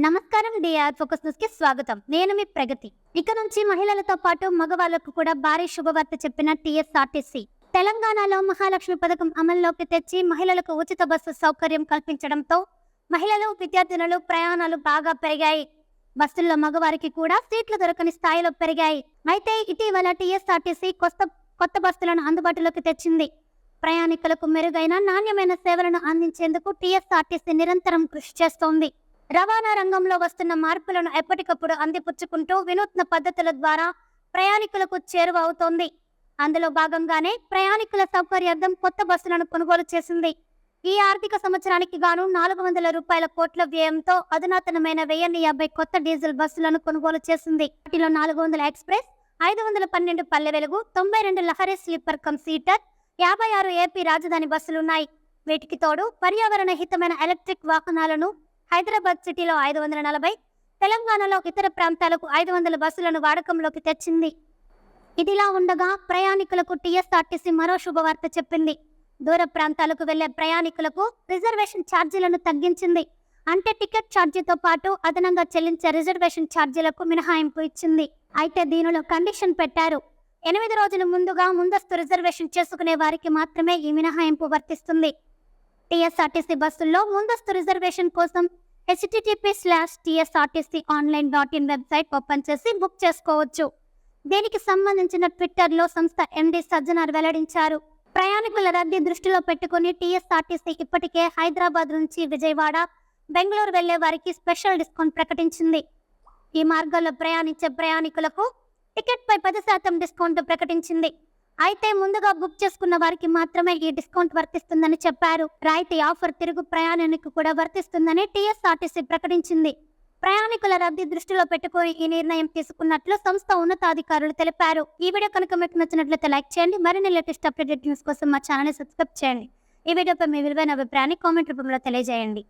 నమస్కారం DR focus news కి స్వాగతం. నేను మీ ప్రగతి. ఇక నుంచి మహిళలతో పాటు మగవాళ్లకు కూడా భారీ శుభవార్త చెప్పిన టీఎస్ఆర్టీసీ తెలంగాణలో మహాలక్ష్మి పథకం అమల్లోకి తెచ్చి మహిళలకు ఉచిత బస్సు సౌకర్యం కల్పించడంతో మహిళలు, విద్యార్థినులు ప్రయాణాలు బాగా పెరిగాయి. బస్సుల్లో మగవారికి కూడా సీట్లు దొరకని స్థాయిలో పెరిగాయి. అయితే ఇటీవల టీఎస్ఆర్టీసీ కొత్త బస్సులను అందుబాటులోకి తెచ్చింది. ప్రయాణికులకు మెరుగైన నాణ్యమైన సేవలను అందించేందుకు టీఎస్ఆర్టీసీ నిరంతరం కృషి చేస్తోంది. రవాణా రంగంలో వస్తున్న మార్పులను ఎప్పటికప్పుడు అందిపుచ్చుకుంటూ వినూత్న పద్ధతుల ద్వారా ప్రయాణికులకు చేరువ అవుతోంది. అందులో భాగంగానే ప్రయాణికుల సౌకర్యార్థం కొత్త బస్సులను కొనుగోలు చేసింది. ఈ ఆర్థిక సంవత్సరానికి గాను 400 కోట్ల వ్యయంతో అధునాతనమైన 1050 కొత్త డీజిల్ బస్సులను కొనుగోలు చేసింది. వాటిలో 400 express, 512 Palle Velugu, 92 Lahari sleeper come seater, 56 AP రాజధాని బస్సులున్నాయి. వీటికి తోడు పర్యావరణ హితమైన ఎలక్ట్రిక్ వాహనాలను హైదరాబాద్ సిటీలో 540, తెలంగాణలో ఇతర ప్రాంతాలకు 500 బస్సులను వాడకంలోకి తెచ్చింది. ఇదిలా ఉండగా ప్రయాణికులకు టీఎస్ఆర్టీసీ మరో శుభవార్త చెప్పింది. దూర ప్రాంతాలకు వెళ్లే ప్రయాణికులకు రిజర్వేషన్ ఛార్జీలను తగ్గించింది. అంటే టికెట్ ఛార్జీతో పాటు అదనంగా చెల్లించే రిజర్వేషన్ ఛార్జీలకు మినహాయింపు ఇచ్చింది. అయితే దీనిలో కండిషన్ పెట్టారు. 8 రోజుల ముందస్తు రిజర్వేషన్ చేసుకునే వారికి మాత్రమే ఈ మినహాయింపు వర్తిస్తుంది. టీఎస్ఆర్టీసీ బస్సుల్లో ముందస్తు రిజర్వేషన్ కోసం http:/tsrtconline.in వెబ్సైట్ ఓపెన్ చేసి బుక్ చేసుకోవచ్చు. దీనికి సంబంధించిన ట్విట్టర్లో సంస్థ ఎండీ సజ్జనార్ వెల్లడించారు. ప్రయాణికుల రద్దీ దృష్టిలో పెట్టుకుని టీఎస్ఆర్టీసీ ఇప్పటికే హైదరాబాద్ నుంచి విజయవాడ, బెంగళూరు వెళ్లే వారికి స్పెషల్ డిస్కౌంట్ ప్రకటించింది. ఈ మార్గాల్లో ప్రయాణించే ప్రయాణికులకు టికెట్పై 10% డిస్కౌంట్ ప్రకటించింది. అయితే ముందుగా బుక్ చేసుకున్న వారికి మాత్రమే ఈ డిస్కౌంట్ వర్తిస్తుందని చెప్పారు. రాయితీ ఆఫర్ తిరుగు ప్రయాణానికి కూడా వర్తిస్తుందని టీఎస్ఆర్టీసీ ప్రకటించింది. ప్రయాణికుల రద్దీ దృష్టిలో పెట్టుకుని ఈ నిర్ణయం తీసుకున్నట్లు సంస్థ ఉన్నతాధికారులు తెలిపారు. ఈ వీడియో కనుక మీకు నచ్చినట్లయితే లైక్ చేయండి. మరిన్ని లేటెస్ట్ అప్డేటెడ్ న్యూస్ కోసం మా ఛానల్ని సబ్స్క్రైబ్ చేయండి. ఈ వీడియోపై మీ విలువైన అభిప్రాయాన్ని కామెంట్ రూపంలో తెలియజేయండి.